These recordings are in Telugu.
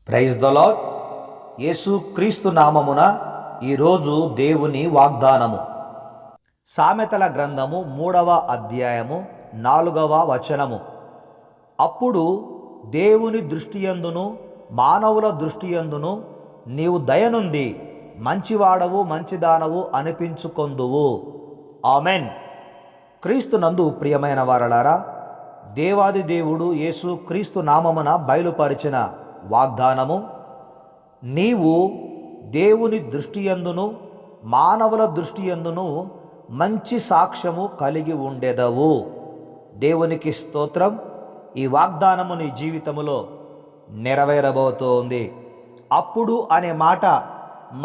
Praise the lord. యేసు క్రీస్తు నామమున ఈరోజు దేవుని వాగ్దానము. సామెతల గ్రంథము 3వ అధ్యాయము 4వ వచనము. అప్పుడు దేవుని దృష్టియందును మానవుల దృష్టియందును నీవు దయనుంది మంచివాడవు మంచిదానవు అనిపించుకొందువు. ఆమెన్. క్రీస్తునందు ప్రియమైన వారలారా, దేవాది దేవుడు యేసు క్రీస్తు నామమున బయలుపరిచిన వాగ్దానము, నీవు దేవుని దృష్టియందును మానవుల దృష్టియందును మంచి సాక్ష్యము కలిగి ఉండెదవు. దేవునికి స్తోత్రం. ఈ వాగ్దానము నీ జీవితములో నెరవేరబోతోంది. అప్పుడు అనే మాట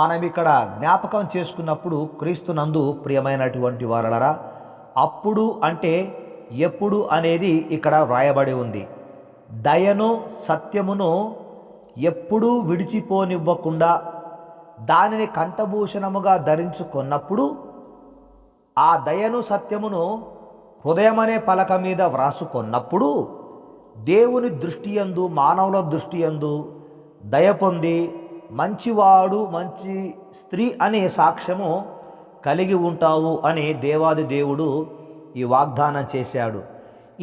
మనం ఇక్కడ జ్ఞాపకం చేసుకున్నప్పుడు క్రీస్తునందు ప్రియమైనటువంటి వారలారా, అప్పుడు అంటే ఎప్పుడు అనేది ఇక్కడ వ్రాయబడి ఉంది. దయను సత్యమును ఎప్పుడూ విడిచిపోనివ్వకుండా దానిని కంఠభూషణముగా ధరించుకున్నప్పుడు, ఆ దయను సత్యమును హృదయమనే పలక మీద వ్రాసుకున్నప్పుడు, దేవుని దృష్టియందు మానవుల దృష్టియందు దయ పొంది మంచివాడు మంచి స్త్రీ అనే సాక్ష్యము కలిగి ఉంటావు అని దేవాది దేవుడు ఈ వాగ్దానం చేశాడు.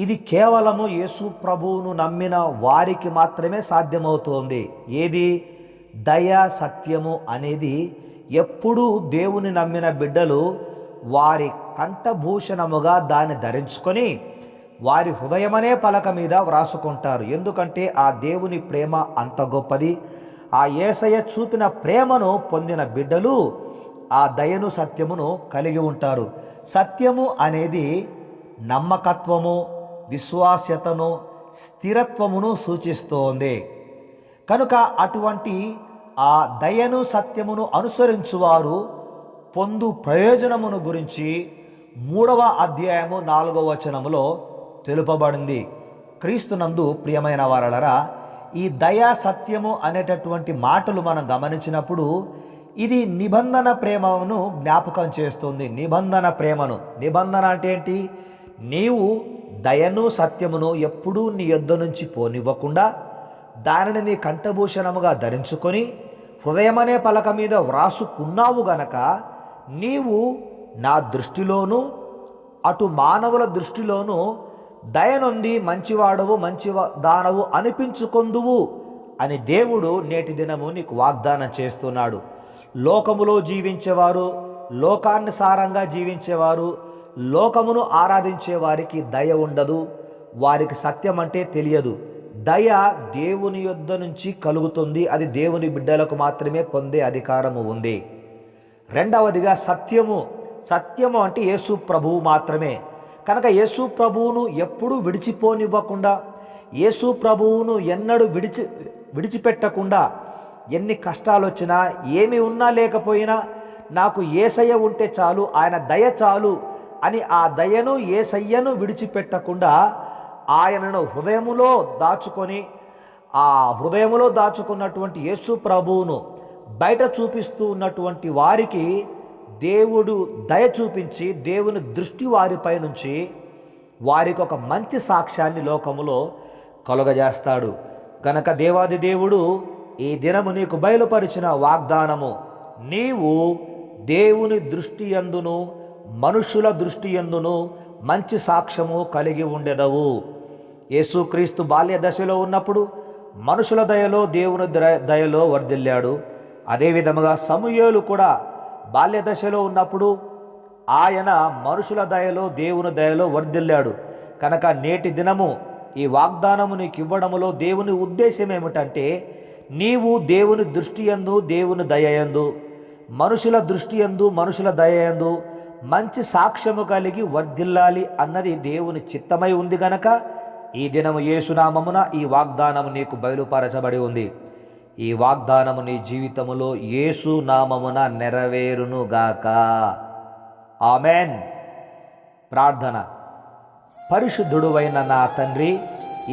ఇది కేవలము యేసు ప్రభువును నమ్మిన వారికి మాత్రమే సాధ్యమవుతోంది. ఏది? దయ సత్యము అనేది ఎప్పుడూ దేవుని నమ్మిన బిడ్డలు వారి కంఠభూషణముగా దాన్ని ధరించుకొని వారి హృదయమనే పలక మీద వ్రాసుకుంటారు. ఎందుకంటే ఆ దేవుని ప్రేమ అంత గొప్పది. ఆ యేసయ్య చూపిన ప్రేమను పొందిన బిడ్డలు ఆ దయను సత్యమును కలిగి ఉంటారు. సత్యము అనేది నమ్మకత్వము, విశ్వాస్యతను, స్థిరత్వమును సూచిస్తోంది. కనుక అటువంటి ఆ దయను సత్యమును అనుసరించువారు పొందు ప్రయోజనమును గురించి 3వ అధ్యాయము 4వ వచనములో తెలుపబడింది. క్రీస్తునందు ప్రియమైన వారలారా, ఈ దయా సత్యము అనేటటువంటి మాటలు మనం గమనించినప్పుడు ఇది నిబంధన ప్రేమను జ్ఞాపకం చేస్తుంది. నిబంధన అంటే ఏంటి? నీవు దయను సత్యమును ఎప్పుడూ నీ యొద్ద నుంచి పోనివ్వకుండా దానిని నీ కంఠభూషణముగా ధరించుకొని హృదయమనే పలక మీద వ్రాసుకున్నావు గనక నీవు నా దృష్టిలోనూ అటు మానవుల దృష్టిలోనూ దయనుంది మంచివాడవు మంచిదానవు అనిపించుకొందువు అని దేవుడు నేటి దినము నీకు వాగ్దానం చేస్తున్నాడు. లోకములో జీవించేవారు, లోకానుసారంగా జీవించేవారు, లోకమును ఆరాధించే వారికి దయ ఉండదు. వారికి సత్యం అంటే తెలియదు. దయ దేవుని యొద్ద నుంచి కలుగుతుంది. అది దేవుని బిడ్డలకు మాత్రమే పొందే అధికారము ఉంది. రెండవదిగా సత్యము అంటే యేసు ప్రభువు మాత్రమే. కనుక యేసు ప్రభువును ఎప్పుడూ విడిచిపోనివ్వకుండా, యేసు ప్రభువును ఎన్నడూ విడిచిపెట్టకుండా, ఎన్ని కష్టాలు వచ్చినా ఏమి ఉన్నా లేకపోయినా నాకు యేసయ్య ఉంటే చాలు, ఆయన దయ చాలు అని ఆ దయను యేసయ్యను విడిచిపెట్టకుండా ఆయనను హృదయములో దాచుకొని, ఆ హృదయములో దాచుకున్నటువంటి యేసు ప్రభువును బయట చూపిస్తూ ఉన్నటువంటి వారికి దేవుడు దయ చూపించి దేవుని దృష్టి వారిపై నుంచి వారికి ఒక మంచి సాక్ష్యాన్ని లోకములో కలుగజేస్తాడు. కనుక దేవాది దేవుడు ఈ దినము నీకు బయలుపరిచిన వాగ్దానము, నీవు దేవుని దృష్టి యందును మనుషుల దృష్టి యందును మంచి సాక్ష్యము కలిగి ఉండెదవు. యేసుక్రీస్తు బాల్య దశలో ఉన్నప్పుడు మనుషుల దయలో దేవుని దయలో వర్ధిల్లాడు. అదేవిధముగా సమూయేలు కూడా బాల్య దశలో ఉన్నప్పుడు ఆయన మనుషుల దయలో దేవుని దయలో వర్ధిల్లాడు. కనుక నేటి దినము ఈ వాగ్దానము నీకు ఇవ్వడములో దేవుని ఉద్దేశం ఏమిటంటే, నీవు దేవుని దృష్టి యందు దేవుని దయయందు, మనుషుల దృష్టి యందు మనుషుల దయయందు మంచి సాక్ష్యము కలిగి వర్ధిల్లాలి అన్నది దేవుని చిత్తమై ఉంది గనక ఈ దినము యేసునామమున ఈ వాగ్దానము నీకు బయలుపరచబడి ఉంది. ఈ వాగ్దానము నీ జీవితములో యేసు నామమున నెరవేరునుగాక. ఆమెన్. ప్రార్థన. పరిశుద్ధుడువైన నా తండ్రి,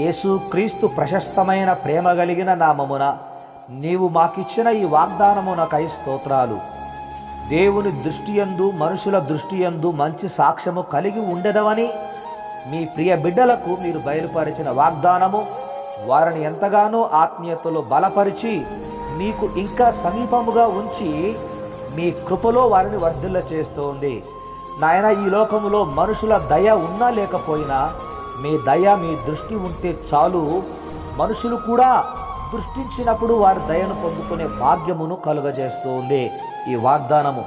యేసు క్రీస్తు ప్రశస్తమైన ప్రేమ కలిగిన నామమున నీవు మాకిచ్చిన ఈ వాగ్దానమునకై స్తోత్రాలు. దేవుని దృష్టియందు మనుషుల దృష్టియందు మంచి సాక్ష్యము కలిగి ఉండెదవని మీ ప్రియ బిడ్డలకు మీరు బయలుపరిచిన వాగ్దానము వారిని ఎంతగానో ఆత్మీయతలో బలపరిచి మీకు ఇంకా సమీపముగా ఉంచి మీ కృపలో వారిని వర్ధిల్ల చేస్తోంది. నాయన, ఈ లోకములో మనుషుల దయ ఉన్నా లేకపోయినా మీ దయ, మీ దృష్టి ఉంటే చాలు. మనుషులు కూడా దృష్టించినప్పుడు వారి దయను పొందుకునే భాగ్యమును కలుగజేస్తుంది ఈ వాగ్దానము.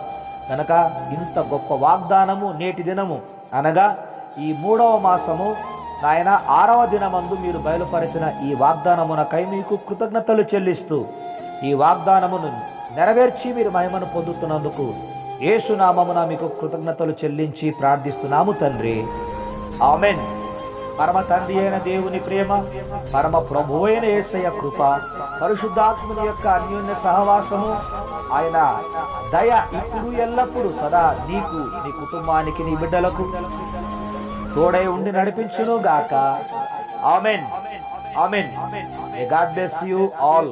కనుక ఇంత గొప్ప వాగ్దానము నేటి దినము అనగా ఈ 3వ మాసము నాయన 6వ దినమందు మీరు బయలుపరిచిన ఈ వాగ్దానమునకై మీకు కృతజ్ఞతలు చెల్లిస్తూ ఈ వాగ్దానమును నెరవేర్చి మీరు మహిమను పొందుతున్నందుకు యేసు నామమున మీకు కృతజ్ఞతలు చెల్లించి ప్రార్థిస్తున్నాము తండ్రి. ఆమెన్. పరమ తండ్రి అయిన దేవుని ప్రేమ, పరమ ప్రభు అయిన యేసయ్య కృప, పరిశుద్ధాత్ముని యొక్క అన్యోన్య సహవాసము, ఆయన దయ ఇప్పుడు ఎల్లప్పుడు సదా నీకు, నీ కుటుంబానికి, నీ బిడ్డలకు తోడై ఉండి నడిపించును గాక. Amen. Amen. May God bless you all.